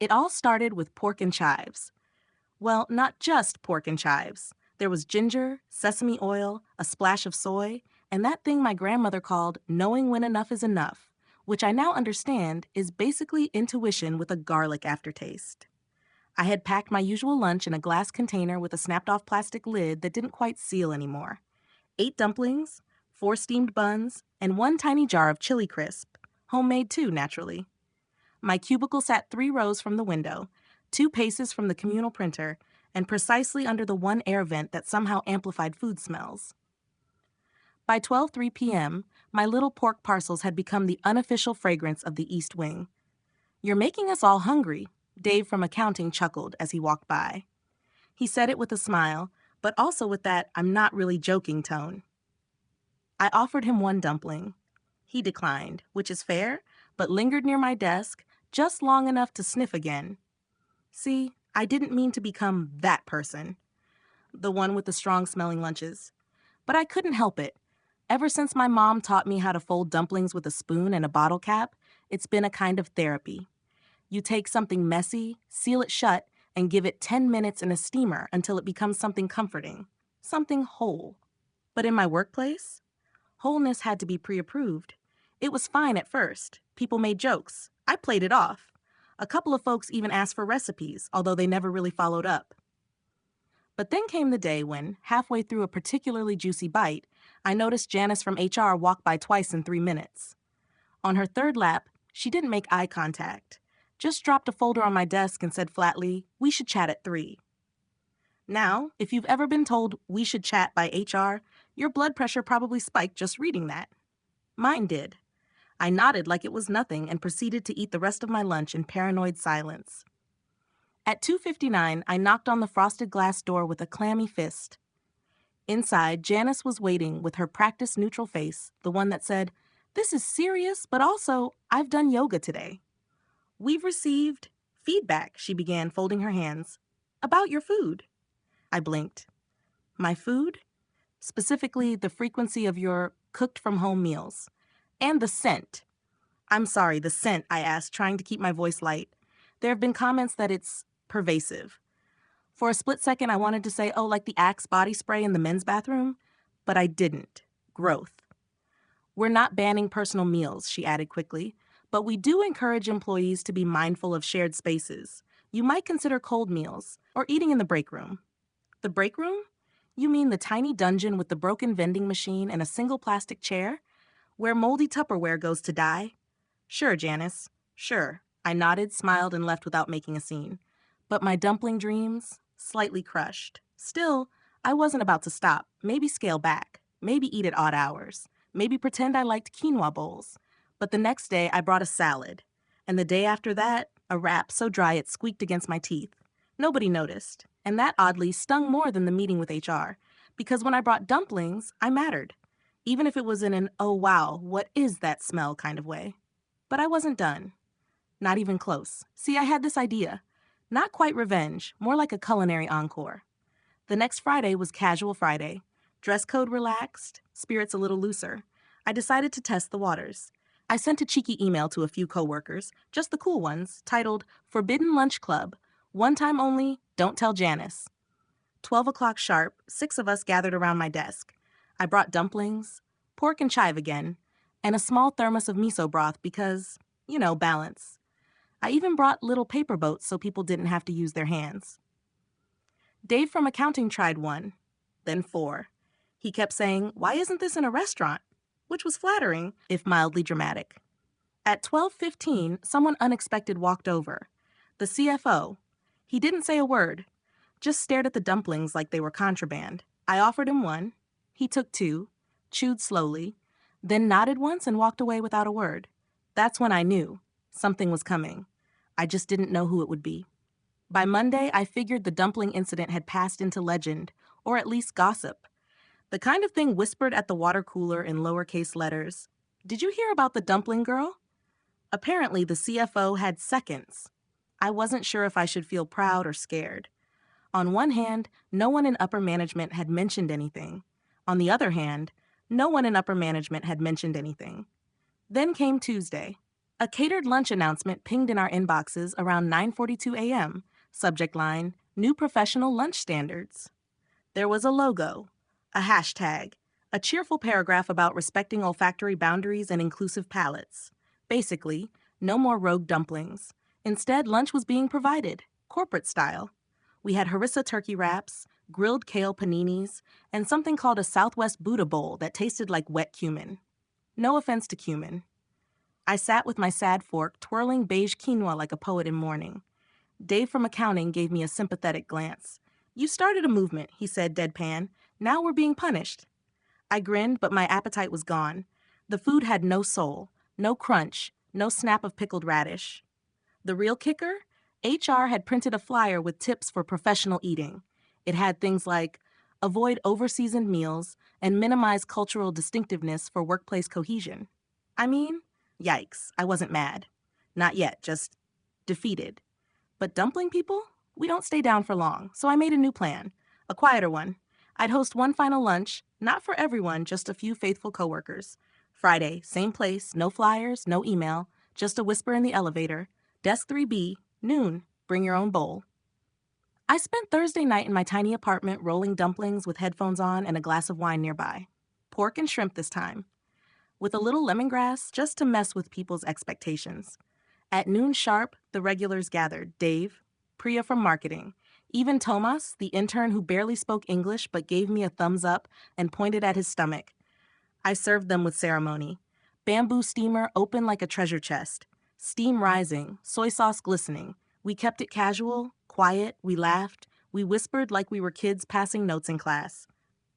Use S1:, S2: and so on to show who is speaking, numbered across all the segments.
S1: It all started with pork and chives. Well, not just pork and chives. There was ginger, sesame oil, a splash of soy, and that thing my grandmother called knowing when enough is enough, which I now understand is basically intuition with a garlic aftertaste. I had packed my usual lunch in a glass container with a snapped-off plastic lid that didn't quite seal anymore. 8 dumplings, 4 steamed buns, and 1 tiny jar of chili crisp. Homemade too, naturally. My cubicle sat 3 rows from the window, 2 paces from the communal printer, and precisely under the one air vent that somehow amplified food smells. By 12:03 p.m., my little pork parcels had become the unofficial fragrance of the East Wing. "You're making us all hungry," Dave from accounting chuckled as he walked by. He said it with a smile, but also with that "I'm not really joking" tone. I offered him 1 dumpling. He declined, which is fair, but lingered near my desk just long enough to sniff again. See, I didn't mean to become that person, the one with the strong-smelling lunches. But I couldn't help it. Ever since my mom taught me how to fold dumplings with a spoon and a bottle cap, it's been a kind of therapy. You take something messy, seal it shut, and give it 10 minutes in a steamer until it becomes something comforting, something whole. But in my workplace, wholeness had to be pre-approved. It was fine at first. People made jokes. I played it off. A couple of folks even asked for recipes, although they never really followed up. But then came the day when, halfway through a particularly juicy bite, I noticed Janice from HR walk by twice in 3 minutes. On her third lap, she didn't make eye contact, just dropped a folder on my desk and said flatly, "We should chat at 3." Now, if you've ever been told "we should chat" by HR, your blood pressure probably spiked just reading that. Mine did. I nodded like it was nothing and proceeded to eat the rest of my lunch in paranoid silence. At 2:59, I knocked on the frosted glass door with a clammy fist. Inside, Janice was waiting with her practiced neutral face, the one that said, "This is serious, but also, I've done yoga today." "We've received feedback," she began, folding her hands, "about your food." I blinked. "My food?" "Specifically, the frequency of your cooked-from-home meals. And the scent." "I'm sorry, the scent," I asked, trying to keep my voice light. "There have been comments that it's pervasive." For a split second, I wanted to say, "Oh, like the Axe body spray in the men's bathroom," but I didn't. Growth. "We're not banning personal meals," she added quickly, "but we do encourage employees to be mindful of shared spaces. You might consider cold meals, or eating in the break room." "The break room? You mean the tiny dungeon with the broken vending machine and a single plastic chair? Where moldy Tupperware goes to die?" "Sure, Janice. Sure." I nodded, smiled, and left without making a scene. But my dumpling dreams, slightly crushed. Still, I wasn't about to stop. Maybe scale back. Maybe eat at odd hours. Maybe pretend I liked quinoa bowls. But the next day, I brought a salad. And the day after that, a wrap so dry it squeaked against my teeth. Nobody noticed. And that oddly stung more than the meeting with HR. Because when I brought dumplings, I mattered. Even if it was in an "oh wow, what is that smell" kind of way. But I wasn't done. Not even close. See, I had this idea. Not quite revenge, more like a culinary encore. The next Friday was Casual Friday. Dress code relaxed, spirits a little looser. I decided to test the waters. I sent a cheeky email to a few coworkers, just the cool ones, titled "Forbidden Lunch Club. One time only, don't tell Janice." 12 o'clock sharp, 6 of us gathered around my desk. I brought dumplings, pork and chive again, and a small thermos of miso broth because, balance. I even brought little paper boats so people didn't have to use their hands. Dave from accounting tried 1, then 4. He kept saying, "Why isn't this in a restaurant?" Which was flattering, if mildly dramatic. At 12:15, someone unexpected walked over. The CFO. He didn't say a word, just stared at the dumplings like they were contraband. I offered him 1. He took 2, chewed slowly, then nodded once and walked away without a word. That's when I knew something was coming. I just didn't know who it would be. By Monday, I figured the dumpling incident had passed into legend, or at least gossip. The kind of thing whispered at the water cooler in lowercase letters. "Did you hear about the dumpling girl?" Apparently, the CFO had seconds. I wasn't sure if I should feel proud or scared. On one hand, no one in upper management had mentioned anything. On the other hand, no one in upper management had mentioned anything. Then came Tuesday. A catered lunch announcement pinged in our inboxes around 9:42 a.m. Subject line, New Professional Lunch Standards. There was a logo, a hashtag, a cheerful paragraph about respecting olfactory boundaries and inclusive palates. Basically, no more rogue dumplings. Instead, lunch was being provided, corporate style. We had harissa turkey wraps, grilled kale paninis, and something called a Southwest Buddha bowl that tasted like wet cumin. No offense to cumin. I sat with my sad fork twirling beige quinoa like a poet in mourning. Dave from accounting gave me a sympathetic glance. You started a movement, he said deadpan. Now we're being punished. I grinned, but my appetite was gone. The food had no soul, no crunch, no snap of pickled radish. The real kicker? HR had printed a flyer with tips for professional eating. It had things like avoid overseasoned meals and minimize cultural distinctiveness for workplace cohesion. I mean, yikes, I wasn't mad. Not yet, just defeated. But dumpling people? We don't stay down for long, so I made a new plan. A quieter one. I'd host one final lunch, not for everyone, just a few faithful coworkers. Friday, same place, no flyers, no email, just a whisper in the elevator. Desk 3B, noon, bring your own bowl. I spent Thursday night in my tiny apartment rolling dumplings with headphones on and a glass of wine nearby. Pork and shrimp this time. With a little lemongrass just to mess with people's expectations. At noon sharp, the regulars gathered. Dave, Priya from marketing, even Tomas, the intern who barely spoke English but gave me a thumbs up and pointed at his stomach. I served them with ceremony. Bamboo steamer open like a treasure chest. Steam rising, soy sauce glistening. We kept it casual, quiet, we laughed, we whispered like we were kids passing notes in class.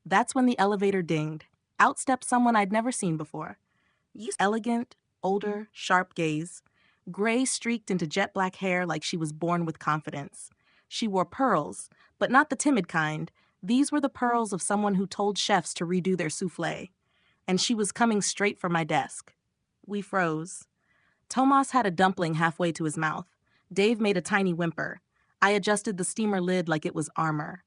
S1: That's when the elevator dinged. Out stepped someone I'd never seen before. Elegant, older, sharp gaze. Gray streaked into jet black hair like she was born with confidence. She wore pearls, but not the timid kind. These were the pearls of someone who told chefs to redo their souffle. And she was coming straight for my desk. We froze. Tomas had a dumpling halfway to his mouth. Dave made a tiny whimper. I adjusted the steamer lid like it was armor.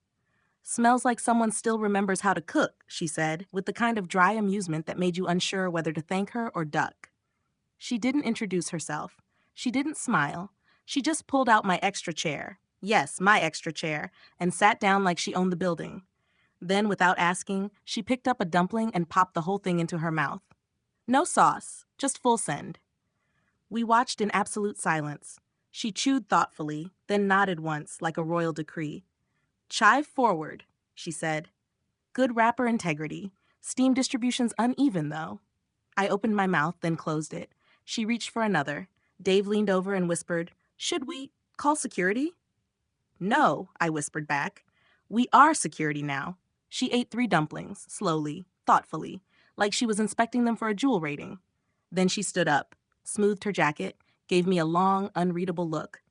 S1: Smells like someone still remembers how to cook, she said, with the kind of dry amusement that made you unsure whether to thank her or duck. She didn't introduce herself. She didn't smile. She just pulled out my extra chair. Yes, my extra chair, and sat down like she owned the building. Then, without asking, she picked up a dumpling and popped the whole thing into her mouth. No sauce, just full send. We watched in absolute silence. She chewed thoughtfully, then nodded once like a royal decree. Chive forward, she said. Good wrapper integrity. Steam distribution's uneven, though. I opened my mouth, then closed it. She reached for another. Dave leaned over and whispered, Should we call security? No, I whispered back. We are security now. She ate 3 dumplings, slowly, thoughtfully, like she was inspecting them for a jewel rating. Then she stood up, smoothed her jacket, gave me a long, unreadable look.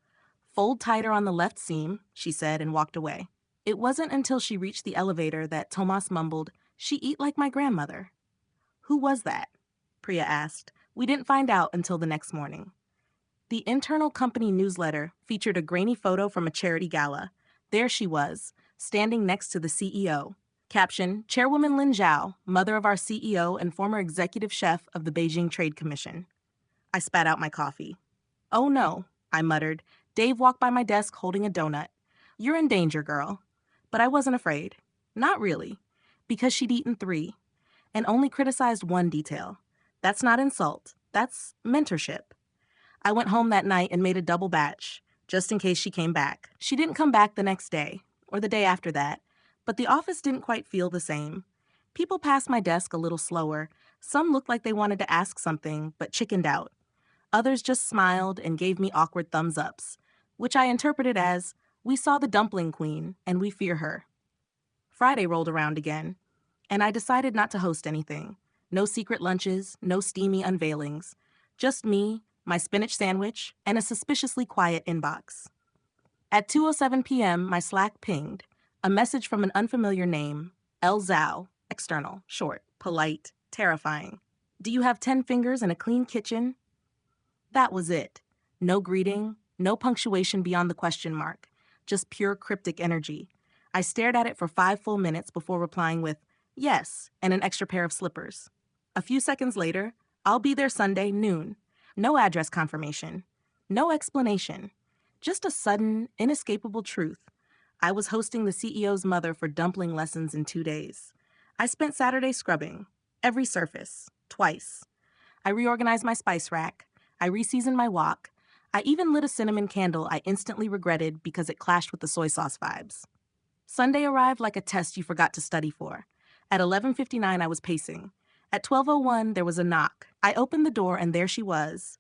S1: Fold tighter on the left seam, she said, and walked away. It wasn't until she reached the elevator that Tomas mumbled, She eat like my grandmother. Who was that? Priya asked. We didn't find out until the next morning. The internal company newsletter featured a grainy photo from a charity gala. There she was, standing next to the CEO. Caption, Chairwoman Lin Zhao, mother of our CEO and former executive chef of the Beijing Trade Commission. I spat out my coffee. Oh no, I muttered. Dave walked by my desk holding a donut. You're in danger, girl. But I wasn't afraid. Not really. Because she'd eaten 3. And only criticized one detail. That's not insult. That's mentorship. I went home that night and made a double batch, just in case she came back. She didn't come back the next day, or the day after that, but the office didn't quite feel the same. People passed my desk a little slower. Some looked like they wanted to ask something, but chickened out. Others just smiled and gave me awkward thumbs-ups, which I interpreted as, we saw the dumpling queen, and we fear her. Friday rolled around again, and I decided not to host anything. No secret lunches, no steamy unveilings. Just me, my spinach sandwich, and a suspiciously quiet inbox. At 2:07 p.m., my Slack pinged. A message from an unfamiliar name, L. Zhao, external, short, polite, terrifying. Do you have 10 fingers and a clean kitchen? That was it. No greeting, no punctuation beyond the question mark. Just pure cryptic energy. I stared at it for 5 full minutes before replying with, yes, and an extra pair of slippers. A few seconds later, I'll be there Sunday, noon. No address confirmation. No explanation. Just a sudden, inescapable truth. I was hosting the CEO's mother for dumpling lessons in 2 days. I spent Saturday scrubbing. Every surface. Twice. I reorganized my spice rack. I re-seasoned my wok. I even lit a cinnamon candle I instantly regretted because it clashed with the soy sauce vibes. Sunday arrived like a test you forgot to study for. At 11:59, I was pacing. At 12:01, there was a knock. I opened the door and there she was.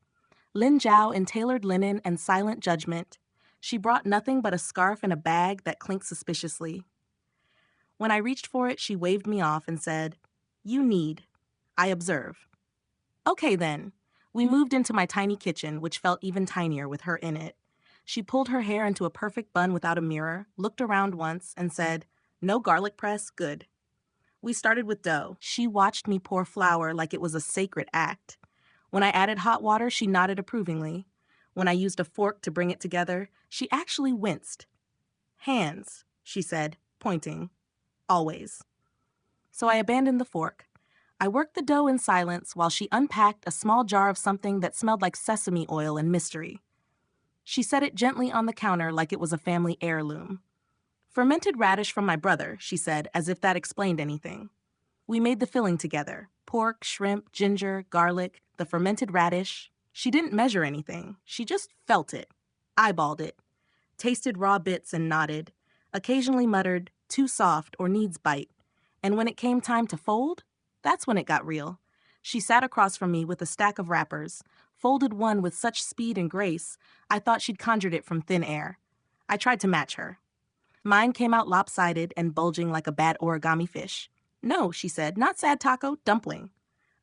S1: Lin Zhao in tailored linen and silent judgment. She brought nothing but a scarf and a bag that clinked suspiciously. When I reached for it, she waved me off and said, "You need." I observe. Okay then. We moved into my tiny kitchen, which felt even tinier with her in it. She pulled her hair into a perfect bun without a mirror, looked around once, and said, "No garlic press, good." We started with dough. She watched me pour flour like it was a sacred act. When I added hot water, she nodded approvingly. When I used a fork to bring it together, she actually winced. "Hands," she said, pointing. Always. So I abandoned the fork. I worked the dough in silence while she unpacked a small jar of something that smelled like sesame oil and mystery. She set it gently on the counter like it was a family heirloom. "Fermented radish from my brother," she said, as if that explained anything. We made the filling together. Pork, shrimp, ginger, garlic, the fermented radish. She didn't measure anything. She just felt it, eyeballed it, tasted raw bits and nodded, occasionally muttered, "Too soft" or "needs bite." And when it came time to fold, that's when it got real. She sat across from me with a stack of wrappers, folded one with such speed and grace, I thought she'd conjured it from thin air. I tried to match her. Mine came out lopsided and bulging like a bad origami fish. "No," she said, "not sad taco, dumpling."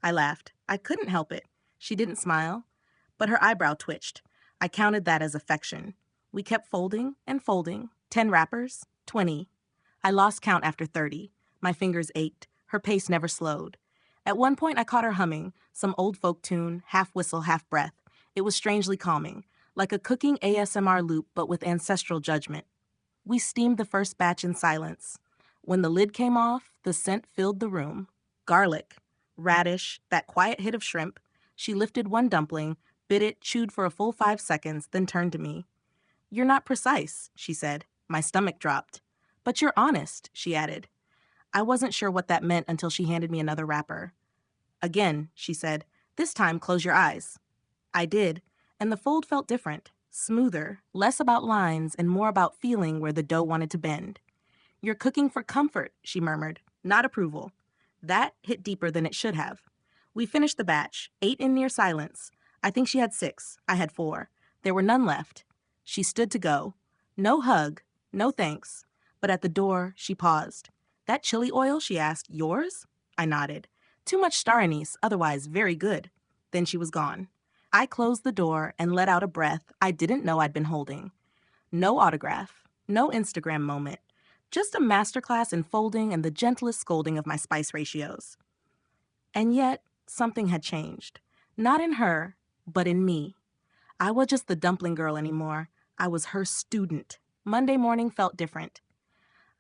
S1: I laughed. I couldn't help it. She didn't smile, but her eyebrow twitched. I counted that as affection. We kept folding and folding. 10 wrappers, 20. I lost count after 30. My fingers ached. Her pace never slowed. At one point, I caught her humming, some old folk tune, half whistle, half breath. It was strangely calming, like a cooking ASMR loop but with ancestral judgment. We steamed the first batch in silence. When the lid came off, the scent filled the room. Garlic, radish, that quiet hit of shrimp. She lifted one dumpling, bit it, chewed for a full 5 seconds, then turned to me. "You're not precise," she said. My stomach dropped. "But you're honest," she added. I wasn't sure what that meant until she handed me another wrapper. "Again," she said, "this time close your eyes." I did, and the fold felt different, smoother, less about lines and more about feeling where the dough wanted to bend. "You're cooking for comfort," she murmured, not approval. That hit deeper than it should have. We finished the batch, ate in near silence. I think she had 6, I had 4. There were none left. She stood to go. No hug, no thanks. But at the door, she paused. "That chili oil," she asked, "yours?" I nodded. "Too much star anise, otherwise very good." Then she was gone. I closed the door and let out a breath I didn't know I'd been holding. No autograph, no Instagram moment, just a masterclass in folding and the gentlest scolding of my spice ratios. And yet, something had changed. Not in her, but in me. I was just the dumpling girl anymore. I was her student. Monday morning felt different.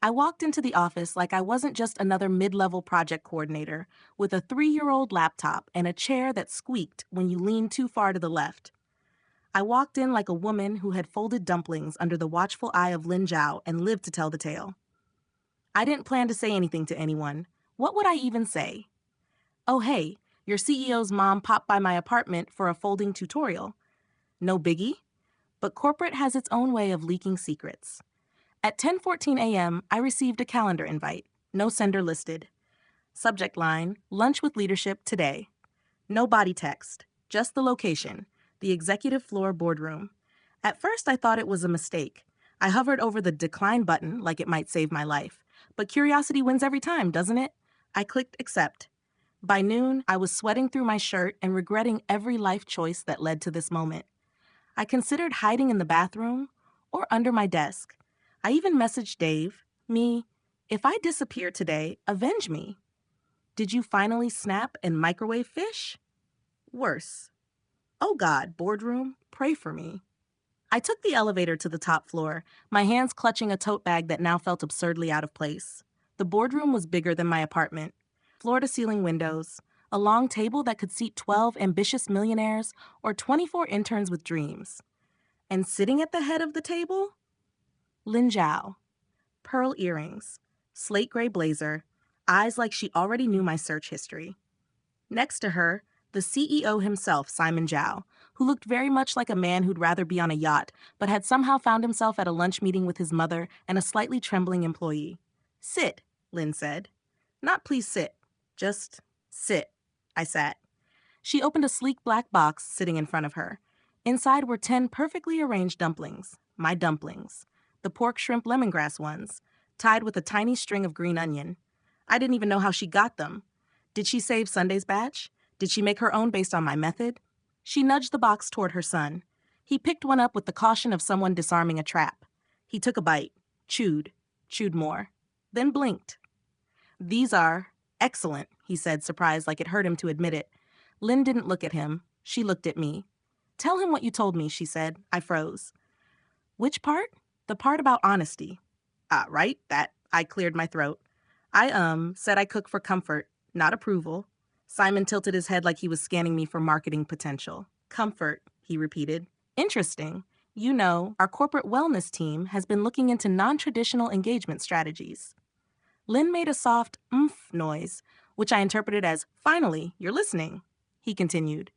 S1: I walked into the office like I wasn't just another mid-level project coordinator with a 3-year-old laptop and a chair that squeaked when you leaned too far to the left. I walked in like a woman who had folded dumplings under the watchful eye of Lin Zhao and lived to tell the tale. I didn't plan to say anything to anyone. What would I even say? "Oh, hey, your CEO's mom popped by my apartment for a folding tutorial." No biggie. But corporate has its own way of leaking secrets. At 10:14 a.m., I received a calendar invite. No sender listed. Subject line, "Lunch with leadership today." No body text, just the location, the executive floor boardroom. At first, I thought it was a mistake. I hovered over the decline button like it might save my life. But curiosity wins every time, doesn't it? I clicked accept. By noon, I was sweating through my shirt and regretting every life choice that led to this moment. I considered hiding in the bathroom or under my desk. I even messaged Dave, me, "If I disappear today, avenge me." "Did you finally snap and microwave fish?" Worse. "Oh God, boardroom, pray for me." I took the elevator to the top floor, my hands clutching a tote bag that now felt absurdly out of place. The boardroom was bigger than my apartment. Floor-to-ceiling windows, a long table that could seat 12 ambitious millionaires or 24 interns with dreams. And sitting at the head of the table? Lin Zhao. Pearl earrings, slate gray blazer, eyes like she already knew my search history. Next to her, the CEO himself, Simon Zhao, who looked very much like a man who'd rather be on a yacht, but had somehow found himself at a lunch meeting with his mother and a slightly trembling employee. Sit, Lin said. Not please sit. Just sit. I sat. She opened a sleek black box sitting in front of her. Inside were 10 perfectly arranged dumplings, my dumplings, the pork shrimp lemongrass ones, tied with a tiny string of green onion. I didn't even know how she got them. Did she save Sunday's batch? Did she make her own based on my method? She nudged the box toward her son. He picked one up with the caution of someone disarming a trap. He took a bite, chewed more, then blinked. These are excellent, he said, surprised like it hurt him to admit it. Lynn didn't look at him. She looked at me. Tell him what you told me, she said. I froze. Which part? The part about honesty. Right, that. I cleared my throat. I said I cook for comfort, not approval. Simon tilted his head like he was scanning me for marketing potential. Comfort, he repeated. Interesting. You know, our corporate wellness team has been looking into non-traditional engagement strategies. Lynn made a soft noise, which I interpreted as, finally, you're listening. He continued,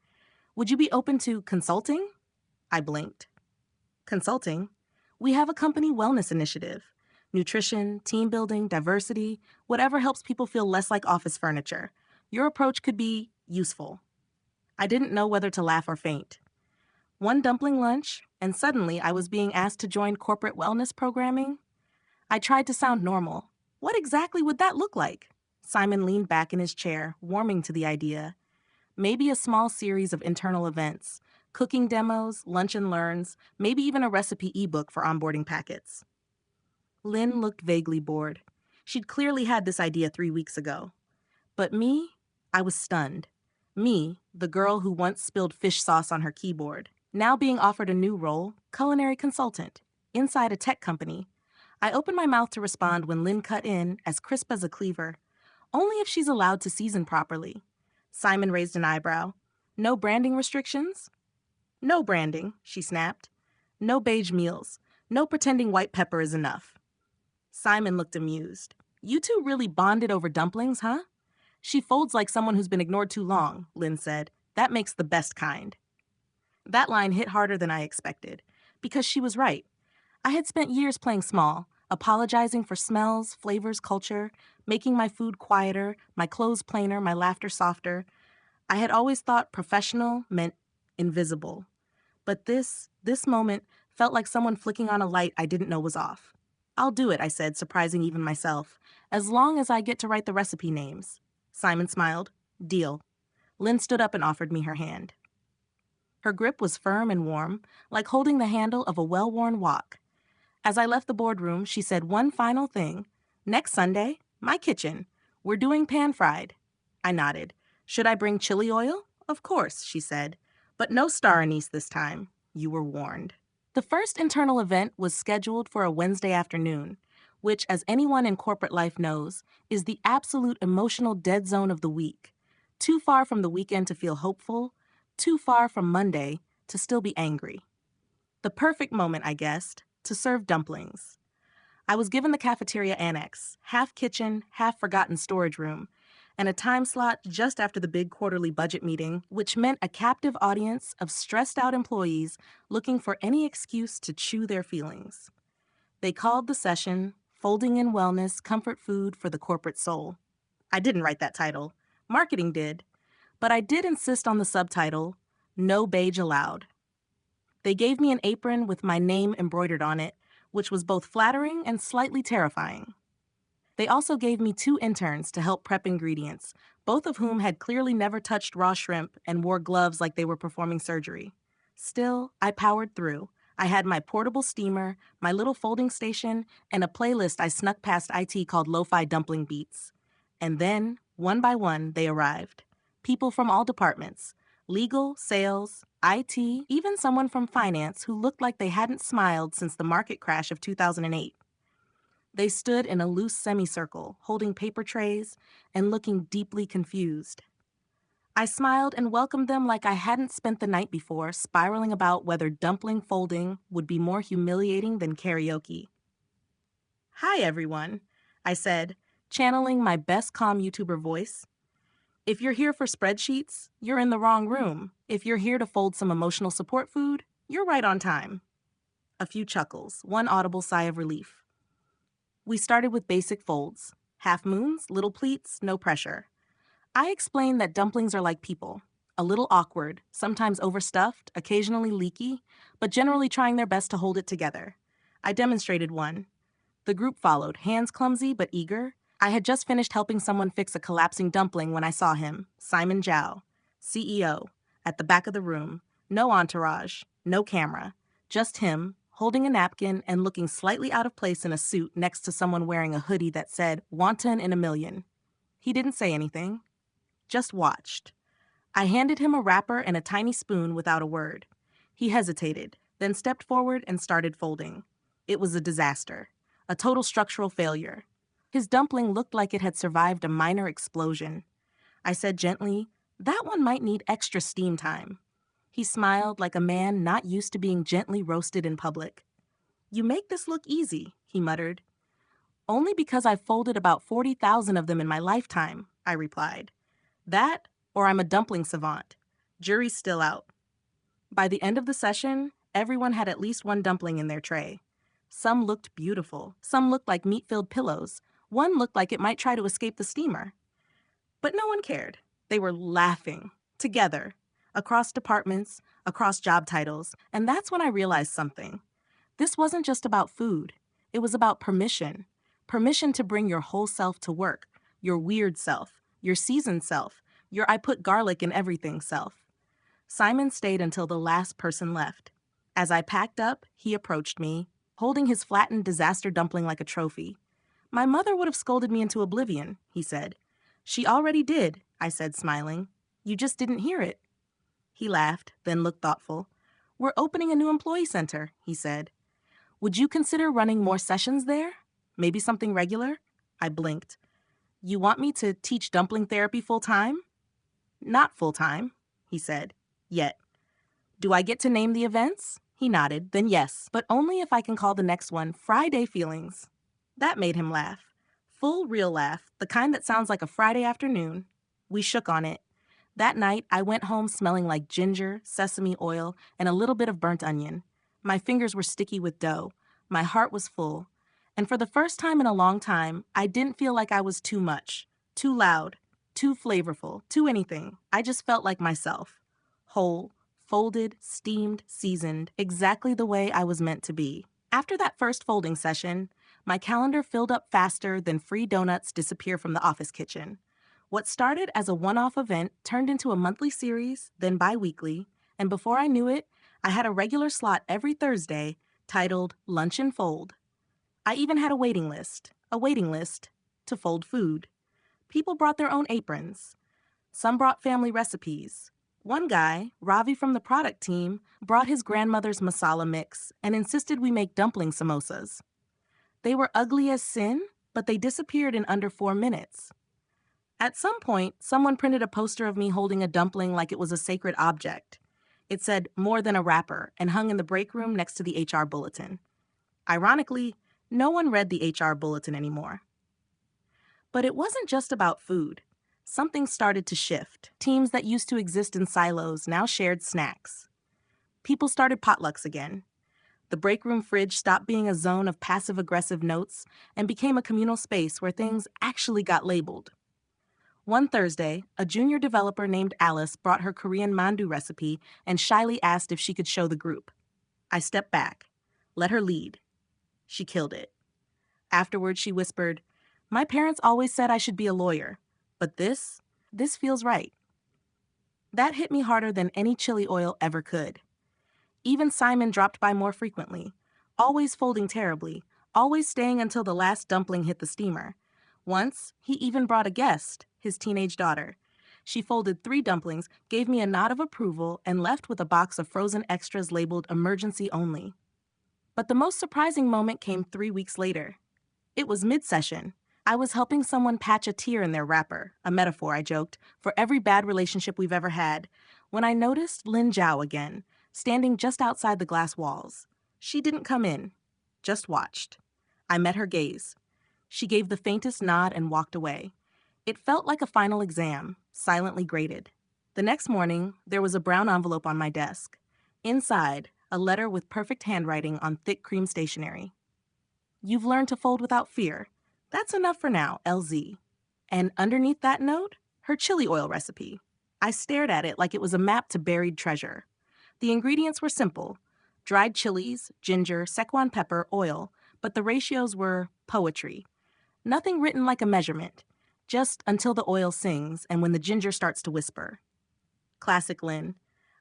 S1: would you be open to consulting? I blinked. Consulting? We have a company wellness initiative. Nutrition, team building, diversity, whatever helps people feel less like office furniture. Your approach could be useful. I didn't know whether to laugh or faint. One dumpling lunch, and suddenly I was being asked to join corporate wellness programming. I tried to sound normal. What exactly would that look like? Simon leaned back in his chair, warming to the idea. Maybe a small series of internal events, cooking demos, lunch and learns, maybe even a recipe ebook for onboarding packets. Lynn looked vaguely bored. She'd clearly had this idea 3 weeks ago. But me, I was stunned. Me, the girl who once spilled fish sauce on her keyboard, now being offered a new role, culinary consultant, inside a tech company. I opened my mouth to respond when Lynn cut in, as crisp as a cleaver. Only if she's allowed to season properly. Simon raised an eyebrow. No branding restrictions? No branding, she snapped. No beige meals. No pretending white pepper is enough. Simon looked amused. You two really bonded over dumplings, huh? She folds like someone who's been ignored too long, Lynn said. That makes the best kind. That line hit harder than I expected, because she was right. I had spent years playing small, apologizing for smells, flavors, culture, making my food quieter, my clothes plainer, my laughter softer. I had always thought professional meant invisible. But this moment felt like someone flicking on a light I didn't know was off. I'll do it, I said, surprising even myself, as long as I get to write the recipe names. Simon smiled. Deal. Lynn stood up and offered me her hand. Her grip was firm and warm, like holding the handle of a well-worn wok. As I left the boardroom, she said one final thing. Next Sunday, my kitchen. We're doing pan-fried. I nodded. Should I bring chili oil? Of course, she said. But no star anise this time. You were warned. The first internal event was scheduled for a Wednesday afternoon, which, as anyone in corporate life knows, is the absolute emotional dead zone of the week. Too far from the weekend to feel hopeful, too far from Monday to still be angry. The perfect moment, I guessed, to serve dumplings. I was given the cafeteria annex, half kitchen, half forgotten storage room, and a time slot just after the big quarterly budget meeting, which meant a captive audience of stressed-out employees looking for any excuse to chew their feelings. They called the session, Folding in Wellness, Comfort Food for the Corporate Soul. I didn't write that title. Marketing did. But I did insist on the subtitle, No Beige Allowed. They gave me an apron with my name embroidered on it, which was both flattering and slightly terrifying. They also gave me 2 interns to help prep ingredients, both of whom had clearly never touched raw shrimp and wore gloves like they were performing surgery. Still, I powered through. I had my portable steamer, my little folding station, and a playlist I snuck past IT called Lo-Fi Dumpling Beats. And then, one by one, they arrived. People from all departments. Legal, sales, IT, even someone from finance who looked like they hadn't smiled since the market crash of 2008. They stood in a loose semicircle, holding paper trays and looking deeply confused. I smiled and welcomed them like I hadn't spent the night before spiraling about whether dumpling folding would be more humiliating than karaoke. Hi, everyone, I said, channeling my best calm YouTuber voice. If you're here for spreadsheets, you're in the wrong room. If you're here to fold some emotional support food, you're right on time. A few chuckles, one audible sigh of relief. We started with basic folds. Half moons, little pleats, no pressure. I explained that dumplings are like people. A little awkward, sometimes overstuffed, occasionally leaky, but generally trying their best to hold it together. I demonstrated one. The group followed, hands clumsy but eager. I had just finished helping someone fix a collapsing dumpling when I saw him, Simon Zhao, CEO, at the back of the room. No entourage, no camera, just him, holding a napkin and looking slightly out of place in a suit next to someone wearing a hoodie that said, "Wonton in a million." He didn't say anything, just watched. I handed him a wrapper and a tiny spoon without a word. He hesitated, then stepped forward and started folding. It was a disaster, a total structural failure. His dumpling looked like it had survived a minor explosion. I said gently, "That one might need extra steam time." He smiled like a man not used to being gently roasted in public. "You make this look easy," he muttered. "Only because I've folded about 40,000 of them in my lifetime," I replied. "That, or I'm a dumpling savant. Jury's still out." By the end of the session, everyone had at least one dumpling in their tray. Some looked beautiful. Some looked like meat-filled pillows. One looked like it might try to escape the steamer. But no one cared. They were laughing, together, across departments, across job titles, and that's when I realized something. This wasn't just about food. It was about permission. Permission to bring your whole self to work, your weird self, your seasoned self, your I put garlic in everything self. Simon stayed until the last person left. As I packed up, he approached me, holding his flattened disaster dumpling like a trophy. "My mother would have scolded me into oblivion," he said. "She already did," I said, smiling. "You just didn't hear it." He laughed, then looked thoughtful. "We're opening a new employee center," he said. "Would you consider running more sessions there? Maybe something regular?" I blinked. "You want me to teach dumpling therapy full-time?" "Not full-time," he said. "Yet." "Do I get to name the events?" He nodded, then yes, but only if I can call the next one Friday Feelings. That made him laugh. Full, real laugh, the kind that sounds like a Friday afternoon. We shook on it. That night, I went home smelling like ginger, sesame oil, and a little bit of burnt onion. My fingers were sticky with dough. My heart was full. And for the first time in a long time, I didn't feel like I was too much, too loud, too flavorful, too anything. I just felt like myself. Whole, folded, steamed, seasoned, exactly the way I was meant to be. After that first folding session, my calendar filled up faster than free donuts disappear from the office kitchen. What started as a one-off event turned into a monthly series, then bi-weekly, and before I knew it, I had a regular slot every Thursday titled Lunch and Fold. I even had a waiting list to fold food. People brought their own aprons. Some brought family recipes. One guy, Ravi from the product team, brought his grandmother's masala mix and insisted we make dumpling samosas. They were ugly as sin, but they disappeared in under 4 minutes. At some point, someone printed a poster of me holding a dumpling like it was a sacred object. It said "more than a wrapper" and hung in the break room next to the HR bulletin. Ironically, no one read the HR bulletin anymore. But it wasn't just about food. Something started to shift. Teams that used to exist in silos now shared snacks. People started potlucks again. The break room fridge stopped being a zone of passive-aggressive notes and became a communal space where things actually got labeled. One Thursday, a junior developer named Alice brought her Korean mandu recipe and shyly asked if she could show the group. I stepped back, let her lead. She killed it. Afterward, she whispered, "My parents always said I should be a lawyer, but this feels right." That hit me harder than any chili oil ever could. Even Simon dropped by more frequently, always folding terribly, always staying until the last dumpling hit the steamer. Once, he even brought a guest, his teenage daughter. She folded 3 dumplings, gave me a nod of approval, and left with a box of frozen extras labeled "emergency only." But the most surprising moment came 3 weeks later. It was mid-session. I was helping someone patch a tear in their wrapper, a metaphor, I joked, for every bad relationship we've ever had, when I noticed Lin Zhao again, standing just outside the glass walls. She didn't come in, just watched. I met her gaze. She gave the faintest nod and walked away. It felt like a final exam, silently graded. The next morning, there was a brown envelope on my desk. Inside, a letter with perfect handwriting on thick cream stationery. You've learned to fold without fear. That's enough for now, LZ. And underneath that note, her chili oil recipe. I stared at it like it was a map to buried treasure. The ingredients were simple: dried chilies, ginger, Szechuan pepper, oil, but the ratios were poetry. Nothing written like a measurement, just until the oil sings and when the ginger starts to whisper. Classic Lynn.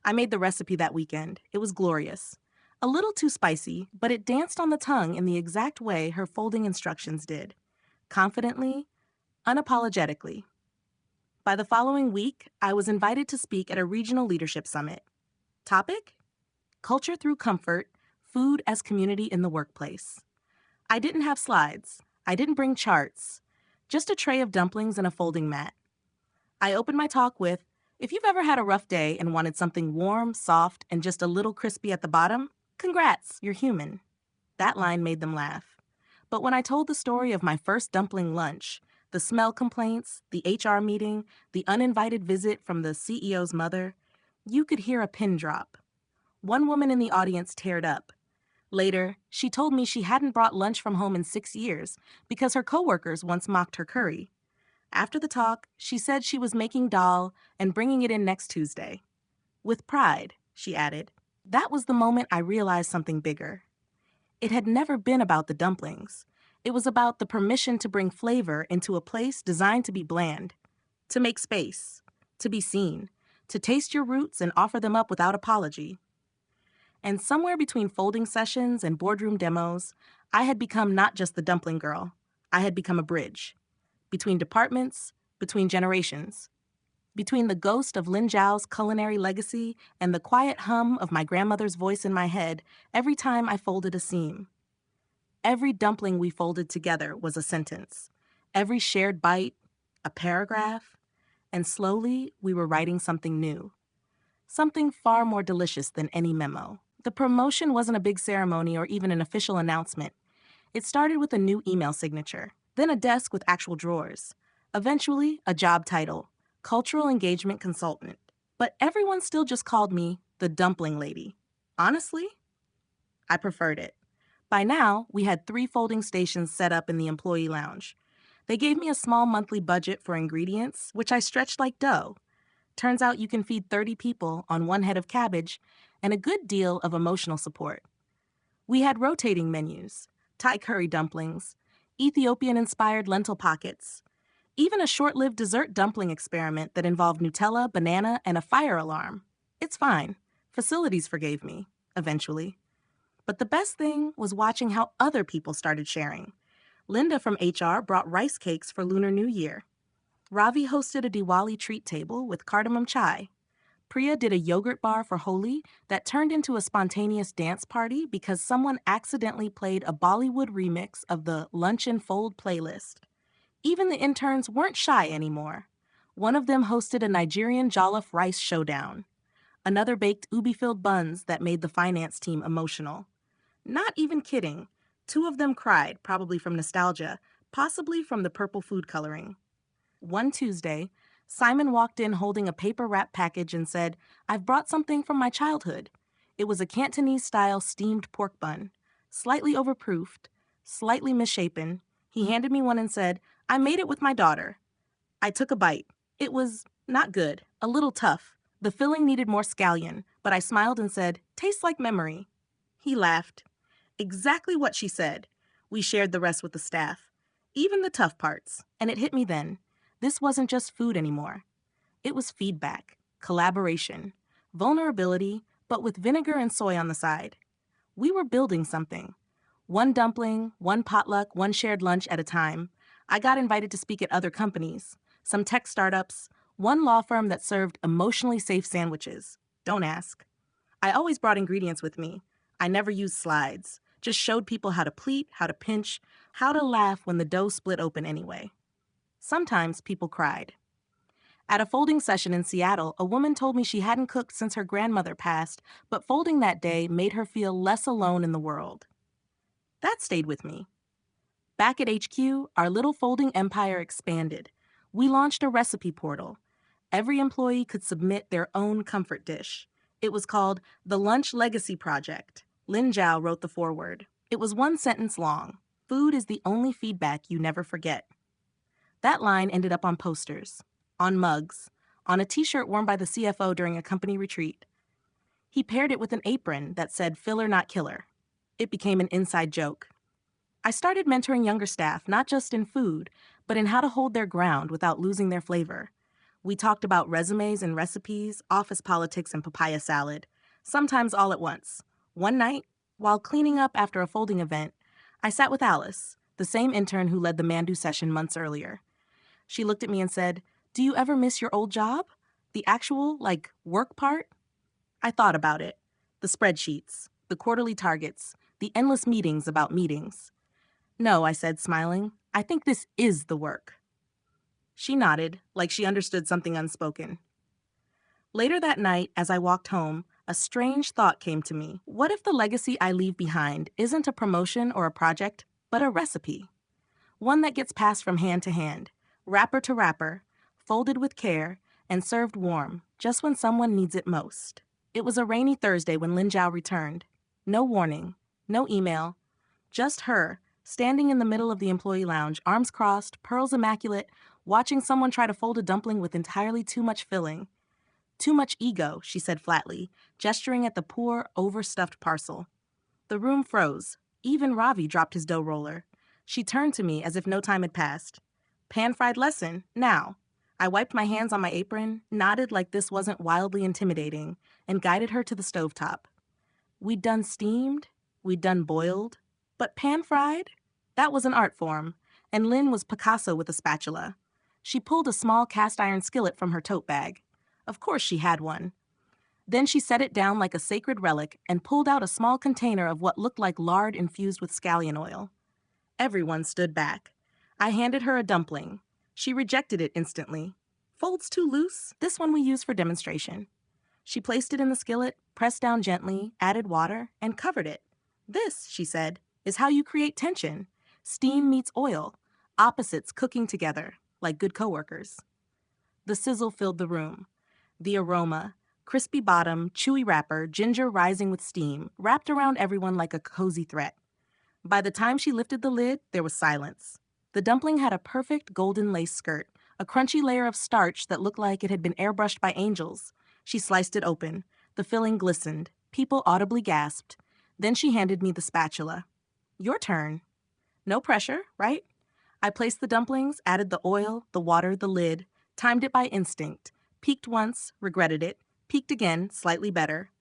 S1: I made the recipe that weekend. It was glorious. A little too spicy, but it danced on the tongue in the exact way her folding instructions did. Confidently, unapologetically. By the following week, I was invited to speak at a regional leadership summit. Topic? Culture through comfort, food as community in the workplace. I didn't have slides. I didn't bring charts. Just a tray of dumplings and a folding mat. I opened my talk with, if you've ever had a rough day and wanted something warm, soft, and just a little crispy at the bottom, congrats, you're human. That line made them laugh. But when I told the story of my first dumpling lunch, the smell complaints, the HR meeting, the uninvited visit from the CEO's mother, you could hear a pin drop. One woman in the audience teared up. Later, she told me she hadn't brought lunch from home in 6 years because her coworkers once mocked her curry. After the talk, she said she was making dal and bringing it in next Tuesday. With pride, she added. That was the moment I realized something bigger. It had never been about the dumplings. It was about the permission to bring flavor into a place designed to be bland, to make space, to be seen, to taste your roots and offer them up without apology. And somewhere between folding sessions and boardroom demos, I had become not just the dumpling girl. I had become a bridge. Between departments, between generations. Between the ghost of Lin Zhao's culinary legacy and the quiet hum of my grandmother's voice in my head every time I folded a seam. Every dumpling we folded together was a sentence. Every shared bite, a paragraph. And slowly, we were writing something new. Something far more delicious than any memo. The promotion wasn't a big ceremony or even an official announcement. It started with a new email signature, then a desk with actual drawers. Eventually, a job title, Cultural Engagement Consultant. But everyone still just called me the Dumpling Lady. Honestly, I preferred it. By now, we had 3 folding stations set up in the employee lounge. They gave me a small monthly budget for ingredients, which I stretched like dough. Turns out you can feed 30 people on 1 head of cabbage and a good deal of emotional support. We had rotating menus, Thai curry dumplings, Ethiopian-inspired lentil pockets, even a short-lived dessert dumpling experiment that involved Nutella, banana, and a fire alarm. It's fine. Facilities forgave me, eventually. But the best thing was watching how other people started sharing. Linda from HR brought rice cakes for Lunar New Year. Ravi hosted a Diwali treat table with cardamom chai. Priya did a yogurt bar for Holi that turned into a spontaneous dance party because someone accidentally played a Bollywood remix of the Lunch and Fold playlist. Even the interns weren't shy anymore. One of them hosted a Nigerian jollof rice showdown. Another baked ubi-filled buns that made the finance team emotional. Not even kidding. 2 of them cried, probably from nostalgia, possibly from the purple food coloring. One Tuesday, Simon walked in holding a paper wrap package and said, I've brought something from my childhood. It was a Cantonese-style steamed pork bun, slightly overproofed, slightly misshapen. He handed me one and said, I made it with my daughter. I took a bite. It was not good, a little tough. The filling needed more scallion, but I smiled and said, tastes like memory. He laughed. Exactly what she said. We shared the rest with the staff, even the tough parts, and it hit me then. This wasn't just food anymore. It was feedback, collaboration, vulnerability, but with vinegar and soy on the side. We were building something. 1 dumpling, 1 potluck, 1 shared lunch at a time. I got invited to speak at other companies, some tech startups, 1 law firm that served emotionally safe sandwiches. Don't ask. I always brought ingredients with me. I never used slides. Just showed people how to pleat, how to pinch, how to laugh when the dough split open anyway. Sometimes people cried. At a folding session in Seattle, a woman told me she hadn't cooked since her grandmother passed, but folding that day made her feel less alone in the world. That stayed with me. Back at HQ, our little folding empire expanded. We launched a recipe portal. Every employee could submit their own comfort dish. It was called the Lunch Legacy Project. Lin Zhao wrote the foreword. It was one sentence long. Food is the only feedback you never forget. That line ended up on posters, on mugs, on a t-shirt worn by the CFO during a company retreat. He paired it with an apron that said filler not killer. It became an inside joke. I started mentoring younger staff not just in food, but in how to hold their ground without losing their flavor. We talked about resumes and recipes, office politics and papaya salad, sometimes all at once. One night, while cleaning up after a folding event, I sat with Alice, the same intern who led the Mandu session months earlier. She looked at me and said, "Do you ever miss your old job? The actual, work part?" I thought about it. The spreadsheets, the quarterly targets, the endless meetings about meetings. "No," I said, smiling. "I think this is the work." She nodded, like she understood something unspoken. Later that night, as I walked home, a strange thought came to me. What if the legacy I leave behind isn't a promotion or a project, but a recipe? One that gets passed from hand to hand, wrapper to wrapper, folded with care, and served warm, just when someone needs it most. It was a rainy Thursday when Lin Zhao returned. No warning, no email, just her, standing in the middle of the employee lounge, arms crossed, pearls immaculate, watching someone try to fold a dumpling with entirely too much filling. "Too much ego," she said flatly, gesturing at the poor, overstuffed parcel. The room froze. Even Ravi dropped his dough roller. She turned to me as if no time had passed. "Pan-fried lesson, now." I wiped my hands on my apron, nodded like this wasn't wildly intimidating, and guided her to the stovetop. We'd done steamed, we'd done boiled, but pan-fried? That was an art form, and Lynn was Picasso with a spatula. She pulled a small cast-iron skillet from her tote bag. Of course she had one. Then she set it down like a sacred relic and pulled out a small container of what looked like lard infused with scallion oil. Everyone stood back. I handed her a dumpling. She rejected it instantly. "Folds too loose. This one we use for demonstration." She placed it in the skillet, pressed down gently, added water, and covered it. "This," she said, "is how you create tension. Steam meets oil, opposites cooking together, like good coworkers." The sizzle filled the room. The aroma, crispy bottom, chewy wrapper, ginger rising with steam, wrapped around everyone like a cozy threat. By the time she lifted the lid, there was silence. The dumpling had a perfect golden lace skirt, a crunchy layer of starch that looked like it had been airbrushed by angels. She sliced it open. The filling glistened. People audibly gasped. Then she handed me the spatula. "Your turn." No pressure, right? I placed the dumplings, added the oil, the water, the lid, timed it by instinct, peeked once, regretted it, peeked again, slightly better.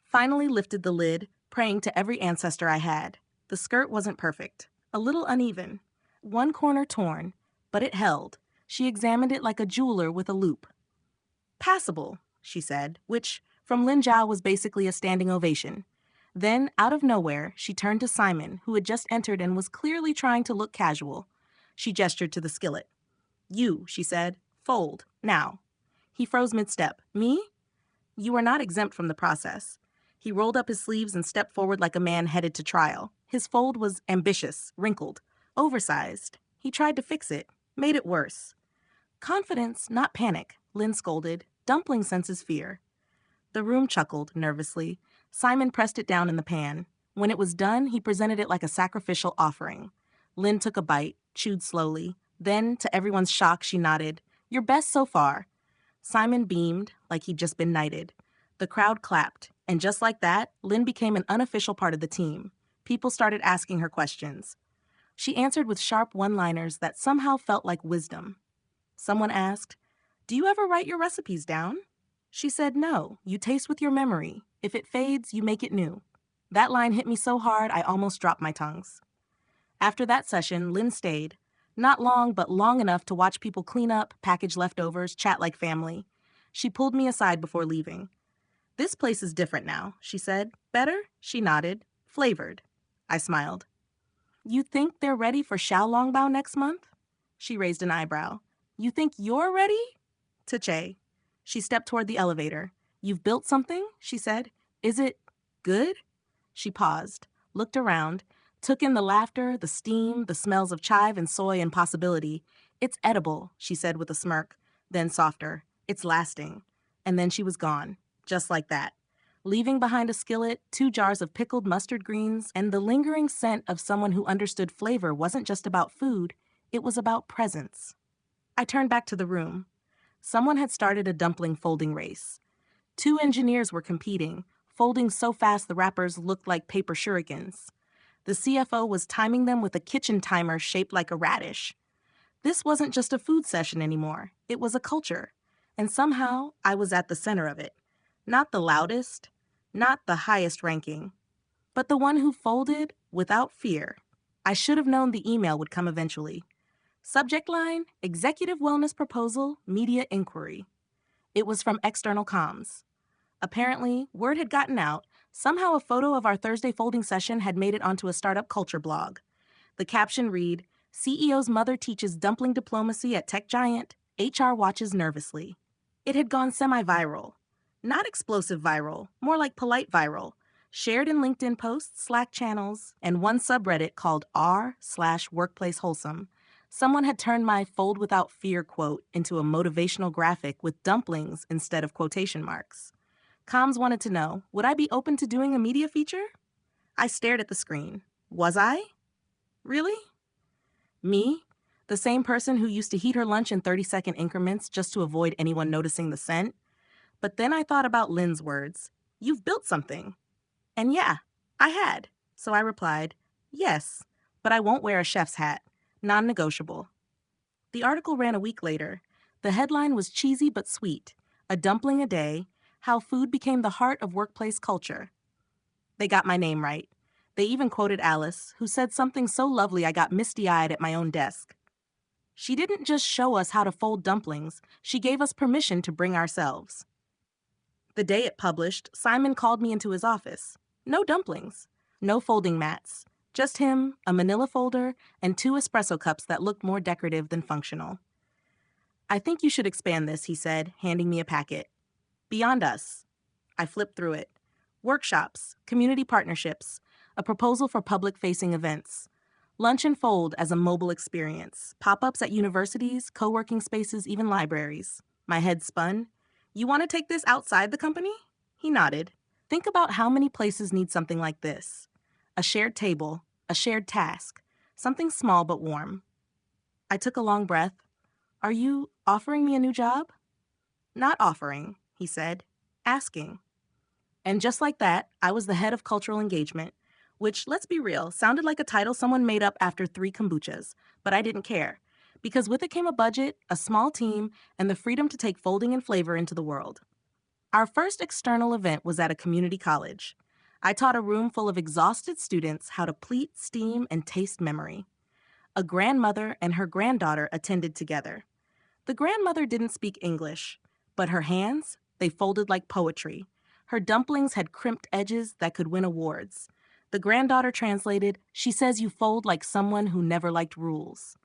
S1: Finally lifted the lid, praying to every ancestor I had. The skirt wasn't perfect. A little uneven. One corner torn, but it held. She examined it like a jeweler with a loupe. "Passable," she said, which, from Lin Zhao, was basically a standing ovation. Then, out of nowhere, she turned to Simon, who had just entered and was clearly trying to look casual. She gestured to the skillet. "You," she said, "fold, now." He froze mid-step. "Me?" "You are not exempt from the process." He rolled up his sleeves and stepped forward like a man headed to trial. His fold was ambitious, wrinkled, oversized. He tried to fix it, made it worse. "Confidence, not panic," Lynn scolded. "Dumpling senses fear." The room chuckled, nervously. Simon pressed it down in the pan. When it was done, he presented it like a sacrificial offering. Lynn took a bite, chewed slowly. Then, to everyone's shock, she nodded. "Your best so far." Simon beamed, like he'd just been knighted. The crowd clapped, and just like that, Lynn became an unofficial part of the team. People started asking her questions. She answered with sharp one-liners that somehow felt like wisdom. Someone asked, "Do you ever write your recipes down?" She said, "No, you taste with your memory. If it fades, you make it new." That line hit me so hard I almost dropped my tongues. After that session, Lynn stayed. Not long, but long enough to watch people clean up, package leftovers, chat like family. She pulled me aside before leaving. "This place is different now," she said. "Better?" She nodded. "Flavored." I smiled. You think they're ready for Xiaolongbao next month? She raised an eyebrow. You think you're ready? To Che. She stepped toward the elevator. You've built something? She said. Is it good? She paused, looked around, took in the laughter, the steam, the smells of chive and soy and possibility. It's edible, she said with a smirk, then softer. It's lasting. And then she was gone, just like that, leaving behind a skillet, 2 jars of pickled mustard greens, and the lingering scent of someone who understood flavor wasn't just about food, it was about presence. I turned back to the room. Someone had started a dumpling folding race. 2 engineers were competing, folding so fast the wrappers looked like paper shurikens. The CFO was timing them with a kitchen timer shaped like a radish. This wasn't just a food session anymore. It was a culture. And somehow, I was at the center of it. Not the loudest, not the highest ranking, but the one who folded without fear. I should have known the email would come eventually. Subject line, Executive Wellness Proposal, Media Inquiry. It was from external comms. Apparently, word had gotten out. Somehow a photo of our Thursday folding session had made it onto a startup culture blog. The caption read, CEO's mother teaches dumpling diplomacy at tech giant, HR watches nervously. It had gone semi-viral. Not explosive viral, more like polite viral. Shared in LinkedIn posts, Slack channels, and one subreddit called r/workplacewholesome. Someone had turned my fold without fear quote into a motivational graphic with dumplings instead of quotation marks. Comms wanted to know, would I be open to doing a media feature? I stared at the screen. Was I? Really? Me? The same person who used to heat her lunch in 30-second increments just to avoid anyone noticing the scent? But then I thought about Lynn's words. You've built something. And yeah, I had. So I replied, yes, but I won't wear a chef's hat. Non-negotiable. The article ran a week later. The headline was cheesy but sweet. A dumpling a day, how food became the heart of workplace culture. They got my name right. They even quoted Alice, who said something so lovely I got misty-eyed at my own desk. She didn't just show us how to fold dumplings, she gave us permission to bring ourselves. The day it published, Simon called me into his office. No dumplings, no folding mats, just him, a manila folder, and 2 espresso cups that looked more decorative than functional. I think you should expand this, he said, handing me a packet. Beyond us. I flipped through it. Workshops, community partnerships, a proposal for public-facing events. Lunch and fold as a mobile experience. Pop-ups at universities, co-working spaces, even libraries. My head spun. You want to take this outside the company? He nodded. Think about how many places need something like this. A shared table, a shared task, something small but warm. I took a long breath. Are you offering me a new job? Not offering, he said. Asking. And just like that, I was the head of cultural engagement, which, let's be real, sounded like a title someone made up after 3 kombuchas, but I didn't care, because with it came a budget, a small team, and the freedom to take folding and flavor into the world. Our first external event was at a community college. I taught a room full of exhausted students how to pleat, steam, and taste memory. A grandmother and her granddaughter attended together. The grandmother didn't speak English, but her hands, they folded like poetry. Her dumplings had crimped edges that could win awards. The granddaughter translated, she says you fold like someone who never liked rules.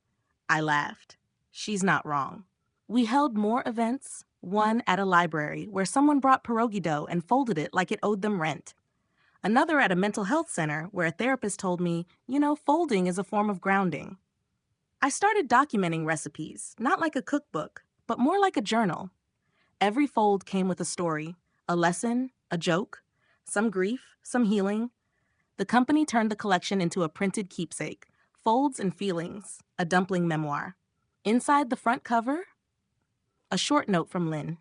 S1: I laughed. She's not wrong. We held more events, one at a library where someone brought pierogi dough and folded it like it owed them rent. Another at a mental health center where a therapist told me, folding is a form of grounding. I started documenting recipes, not like a cookbook, but more like a journal. Every fold came with a story, a lesson, a joke, some grief, some healing. The company turned the collection into a printed keepsake, Folds and Feelings, a dumpling memoir. Inside the front cover, a short note from Lynn.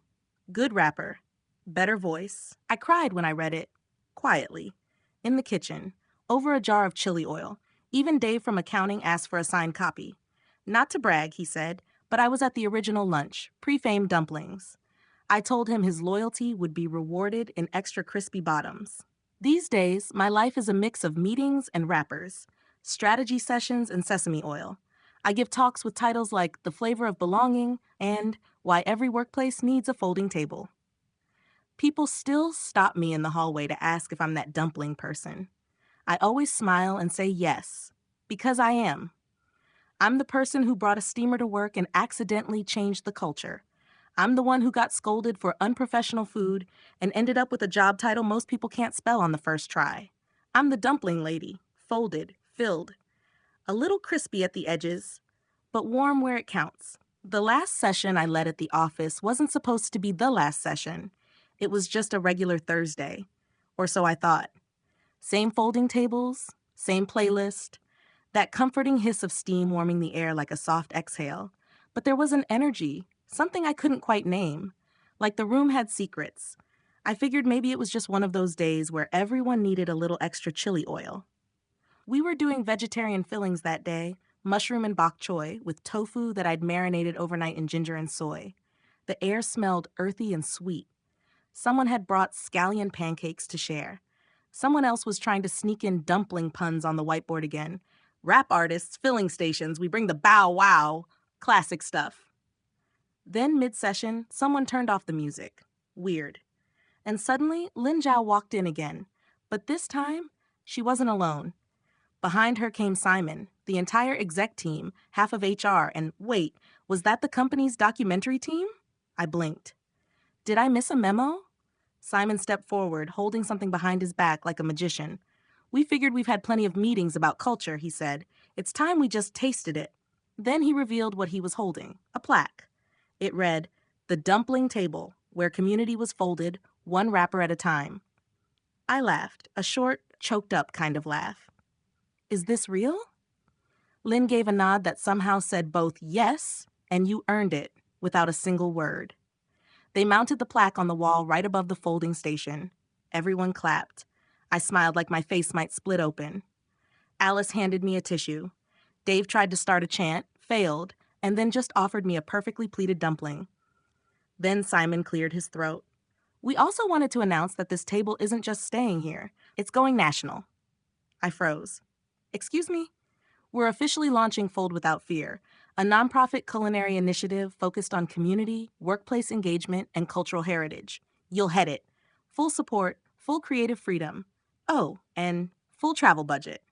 S1: Good rapper, better voice. I cried when I read it, quietly, in the kitchen, over a jar of chili oil. Even Dave from accounting asked for a signed copy. Not to brag, he said, but I was at the original lunch, pre-famed dumplings. I told him his loyalty would be rewarded in extra crispy bottoms. These days, my life is a mix of meetings and rappers, strategy sessions and sesame oil. I give talks with titles like The Flavor of Belonging and Why Every Workplace Needs a Folding Table. People still stop me in the hallway to ask if I'm that dumpling person. I always smile and say yes, because I am. I'm the person who brought a steamer to work and accidentally changed the culture. I'm the one who got scolded for unprofessional food and ended up with a job title most people can't spell on the first try. I'm the dumpling lady, folded, filled, a little crispy at the edges, but warm where it counts. The last session I led at the office wasn't supposed to be the last session. It was just a regular Thursday, or so I thought. Same folding tables, same playlist, that comforting hiss of steam warming the air like a soft exhale. But there was an energy, something I couldn't quite name. Like the room had secrets. I figured maybe it was just one of those days where everyone needed a little extra chili oil. We were doing vegetarian fillings that day, mushroom and bok choy, with tofu that I'd marinated overnight in ginger and soy. The air smelled earthy and sweet. Someone had brought scallion pancakes to share. Someone else was trying to sneak in dumpling puns on the whiteboard again. Rap artists, filling stations, we bring the bow wow. Classic stuff. Then, mid-session, someone turned off the music. Weird. And suddenly, Lin Zhao walked in again. But this time, she wasn't alone. Behind her came Simon, the entire exec team, half of HR, and wait, was that the company's documentary team? I blinked. Did I miss a memo? Simon stepped forward, holding something behind his back like a magician. We figured we've had plenty of meetings about culture, he said. It's time we just tasted it. Then he revealed what he was holding, a plaque. It read, "The Dumpling Table, where community was folded, one wrapper at a time." I laughed, a short, choked up kind of laugh. Is this real? Lynn gave a nod that somehow said both yes and you earned it, without a single word. They mounted the plaque on the wall right above the folding station. Everyone clapped. I smiled like my face might split open. Alice handed me a tissue. Dave tried to start a chant, failed, and then just offered me a perfectly pleated dumpling. Then Simon cleared his throat. We also wanted to announce that this table isn't just staying here. It's going national. I froze. Excuse me? We're officially launching Fold Without Fear, a nonprofit culinary initiative focused on community, workplace engagement, and cultural heritage. You'll head it. Full support, full creative freedom. Oh, and full travel budget.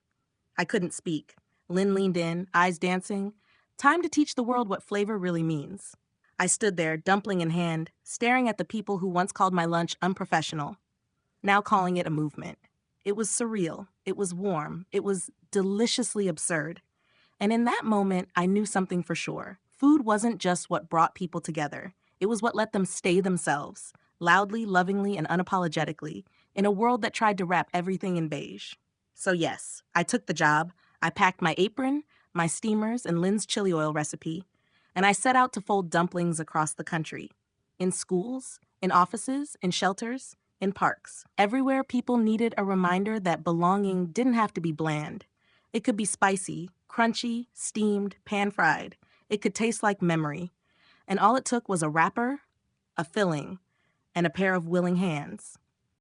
S1: I couldn't speak. Lynn leaned in, eyes dancing. Time to teach the world what flavor really means. I stood there, dumpling in hand, staring at the people who once called my lunch unprofessional, now calling it a movement. It was surreal. It was warm. It was deliciously absurd. And in that moment, I knew something for sure. Food wasn't just what brought people together. It was what let them stay themselves, loudly, lovingly, and unapologetically, in a world that tried to wrap everything in beige. So yes, I took the job. I packed my apron, my steamers, and Lynn's chili oil recipe, and I set out to fold dumplings across the country. In schools, in offices, in shelters, in parks. Everywhere people needed a reminder that belonging didn't have to be bland. It could be spicy, crunchy, steamed, pan-fried. It could taste like memory. And all it took was a wrapper, a filling, and a pair of willing hands.